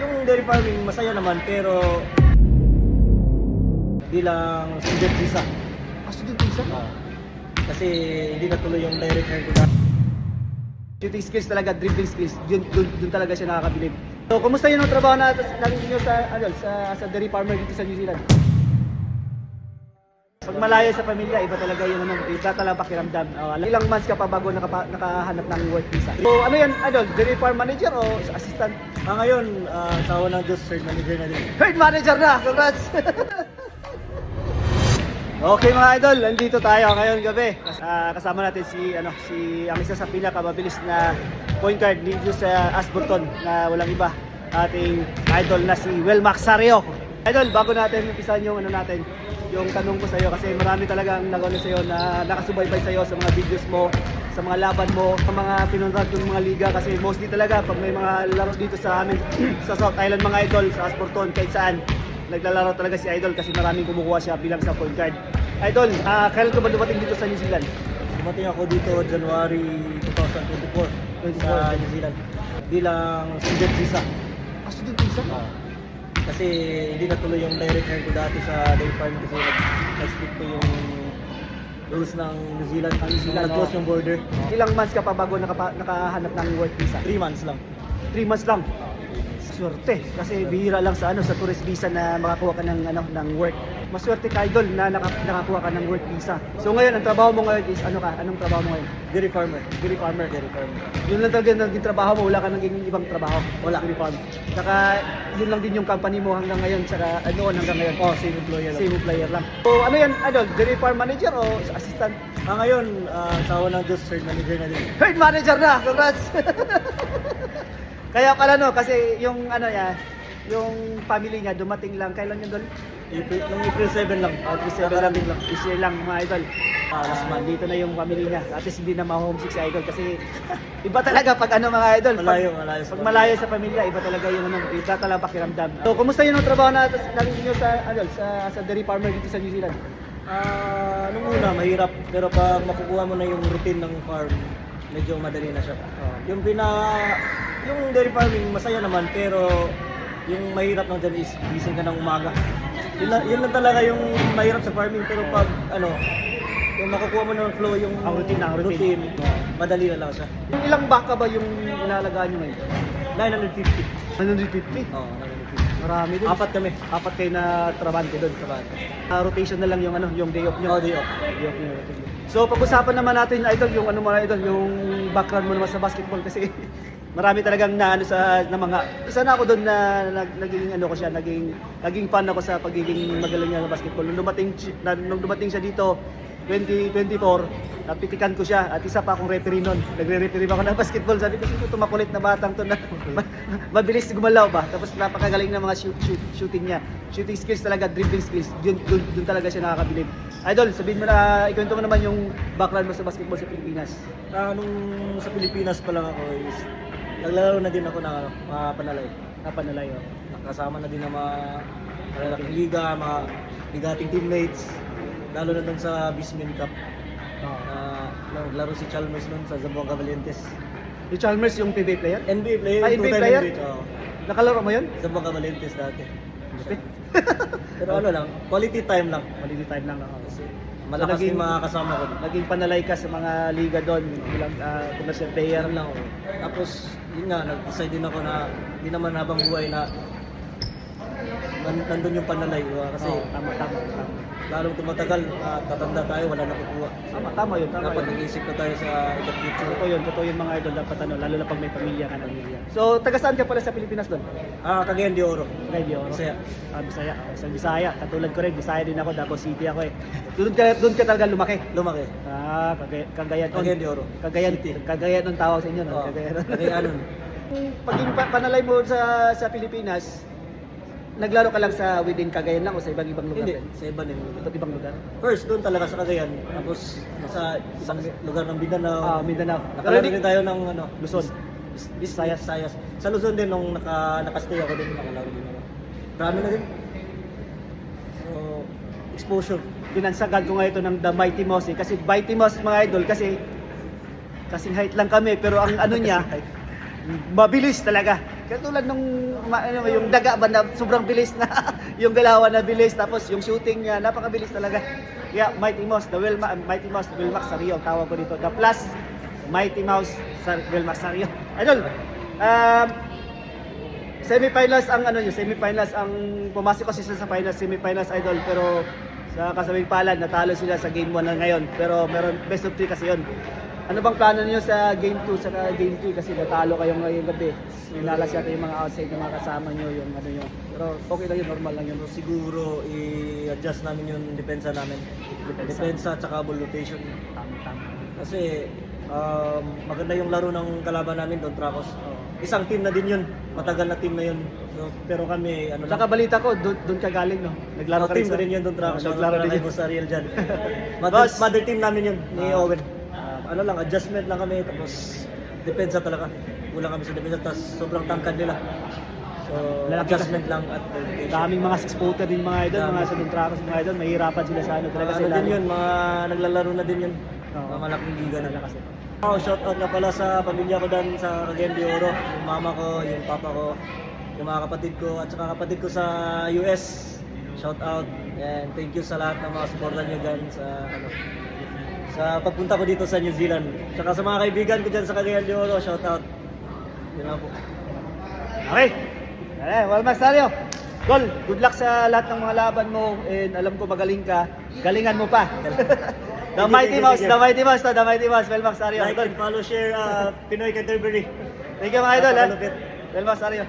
Yung dairy farming masaya naman pero bilang student visa. Student visa? Kasi hindi natuloy yung direct hire ko dati. Shooting skills talaga, dribbling skills, dun talaga siya nakakabilib. So, kumusta yun ang trabaho natin niyo sa dairy farmer dito sa New Zealand? Pag malayo sa pamilya, iba talaga yung iba talaga pakiramdam. Ilang months ka pa bago nakahanap ng work visa. So, ano yan, dairy farm manager o assistant? Ngayon, sa unang Diyos, third manager na din. Third manager na! Congrats! Okay mga idol, nandito tayo ngayon gabi. Kasama natin si ang isa sa pinakamabilis na point guard dito sa Ashburton na walang iba, ating idol na si Welmax Sario. Idol, bago natin umpisan yung yung tanong ko sa iyo kasi marami talagang nag-ano sa iyo na nakasubaybay sa iyo sa mga videos mo, sa mga laban mo, sa mga pinunod ng mga liga kasi mostly talaga pag may mga laro dito sa amin sa South Island mga idol, sa Ashburton, kahit saan naglalaro talaga si Idol kasi maraming kumukuha siya bilang sa point guard. Idol, kailan ka ba dumating dito sa New Zealand? Dumating ako dito January 2024 sa New Zealand bilang student visa. Student visa? Kasi hindi natuloy yung direct hire ko dati sa dairy farm kasi nag-stick ko yung rules ng New Zealand. Nag-close yung border. Ilang months ka pa bago nakahanap ng work visa? 3 months lang. 3 months lang. Swerte kasi bihira lang sa tourist visa na makakuha ka ng work. Maswerte ka idol na nakakuha ka ng work visa. So ngayon ang trabaho mo ngayon is anong trabaho mo ngayon? Dairy farmer. Dairy farmer. Dairy farmer. Yun lang talaga naging trabaho mo, wala ka naging ibang trabaho. Wala. Dairy farm. Saka yun lang din yung company mo hanggang ngayon, saka hanggang ngayon. Same employer lang. Same employer lang. So ano yan, dairy farm manager o assistant? Ngayon, sa unang Diyos, third manager na din. Third manager na! Congrats! Kaya pala kasi yung yung family niya dumating lang, kailan yun doon? April 7 lang. April 7 lang. This year lang mga idol. Last month, dito na yung family niya. At least hindi na ma-homesick si idol kasi iba talaga pag mga idol. Malayo. Pag malayo sa pamilya, iba talaga yung iba talaga pakiramdam. So, kumusta yun ang trabaho natin niyo sa dairy farmer dito sa New Zealand? Nung una, mahirap. Pero pag makukuha mo na yung routine ng farm, medyo madali na siya. Yung dairy farming masaya naman pero yung mahirap lang dyan is gising ka ng umaga. Yun lang talaga yung mahirap sa farming pero pag yung makukuha mo ng flow yung routine, madali na lang siya. Yung ilang baka ba yung inalagaan nyo ngayon? 950. 950? Oo, 950. Marami din. Apat kayo na trabante doon. Rotation na lang yung day off nyo. Day off. So pag-usapan naman natin idol yung yung background mo naman sa basketball kasi marami talagang na mga isa na ako doon na naging fan ako sa pagiging magaling niya sa basketball. Nung dumating siya dito 2024, napitikan ko siya at isa pa akong referee noon. Nagre-referee ako ng basketball. Sabi ko, sino makulit na batang to na mabilis gumalaw ba? Tapos napakagaling ng mga shooting niya. Shooting skills talaga, dribbling skills. Dun talaga siya nakakabilib. Idol, sabihin mo na, ikwento mo naman yung background mo sa basketball sa Pilipinas. Nung sa Pilipinas pa lang ako is naglalaro na din ako ng mga panalay. Panalay, Nakasama na din ng mga malalaking liga, mga bigating teammates. Lalo na dun sa Bismin Cup. Naglaro si Chalmers nun sa Zamboanga Valientes. Yung Chalmers yung PBA player? NBA player. NBA player? Nakalaro mo yun? Zamboanga Valientes dati. Lupit. Pero lang, quality time lang. Quality time lang ako. Kasi malakas yung mga kasama ko. Naging panalay ka sa mga liga doon, bilang commercial player. Lang ako. Tapos, yun nga, nag-decide din ako na hindi naman habang buhay na nandun yung panalay. Kasi tama. lalong tumatagal, tatanda tayo, wala na kukuha. Tama yun. Dapat nag-iisip na tayo sa the future. Totoo yun mga idol, dapat lalo na pag may pamilya ka na. So, taga saan ka pala sa Pilipinas doon? Cagayan de Oro. Bisaya. Bisaya. Sa Bisaya. Katulad ko rin, Bisaya din ako, Davao City ako eh. Doon ka talaga lumaki? Lumaki. Cagayan de Oro. Cagayan ang tawag sa inyo, no? Cagayan. Paging panalay mo sa Pilipinas, naglaro ka lang sa within Cagayan lang o sa ibang lugar? Hindi, sa iba din. Iba't ibang lugar? First, doon talaga sa Cagayan. Tapos, sa isang lugar ng Mindanao. Mindanao. Nakalaro din tayo ng Luzon. Visayas. Sa Luzon din, nung nakastay ako din, nakalaro din ako. Marami na din. So, exposure. Pinansagan ko nga ito ng The Mighty Moss eh. Kasi Mighty Moss mga idol, kasing height lang kami. Pero ang niya, mabilis talaga. Katulad nung yung daga ba na sobrang bilis na yung galawan na bilis tapos yung shooting niya napakabilis talaga. Yeah, Mighty Mouse, Mighty Mouse, Wilmax Sario tawag ko dito. The plus Mighty Mouse Wilmax Sario. Idol. Semi-finals ang semi-finals ang pumasok kasi sila sa finals, semi-finals idol pero sa kasabing palad natalo sila sa game 1 na ngayon pero meron best of 3 kasi yon. Ano bang plano niyo sa game 2 sa game 3 kasi natalo kayo ngayong gabi. Nilalas yata yung mga outside na mga kasama niyo yung ano niyo. Pero okay lang yun, normal lang yun. So, siguro i-adjust namin yung depensa namin. Depensa at saka ball rotation. Tama. Kasi maganda yung laro ng kalaban namin Don Tracos. Isang team na din yun. Matagal na team na yun. So, pero kami ano Saka balita ko doon ka galing no. Naglaro ka team rin ko din yun Don Tracos. Naglaro din Kay yun. Boss Ariel dyan. Boss! Mother team namin yun ni Owen. Ano lang, adjustment lang kami tapos depensa talaga. Kulang kami sa depensa tapos sobrang tangkad nila. So, Lalaki adjustment lang at dedication. Daming mga six-footer din mga idol, mga sa Tracos mga idol, mahirapan sila sa ano talaga Ano sila. din yun, mga naglalaro na din yun. Oo. Mga malaking liga na kasi. Shout out na pala sa pamilya ko dan sa Cagayan de Oro. Yung mama ko, yung papa ko, yung mga kapatid ko, at saka kapatid ko sa US. Shout out. And thank you sa lahat ng mga supportan nyo dyan sa pagpunta ko dito sa New Zealand. Saka sa mga kaibigan ko dyan sa Cagayan de Oro, shout out. Yun lang po. Okay. Wilmax Sario. Gol, good luck sa lahat ng mga laban mo and alam ko magaling ka. Galingan mo pa. The Mighty Mouse, the Mighty Mouse, Wilmax Sario. Like and follow, share Pinoy Canterbury. Thank you mga idol. Napakamalupit. Wilmax Sario.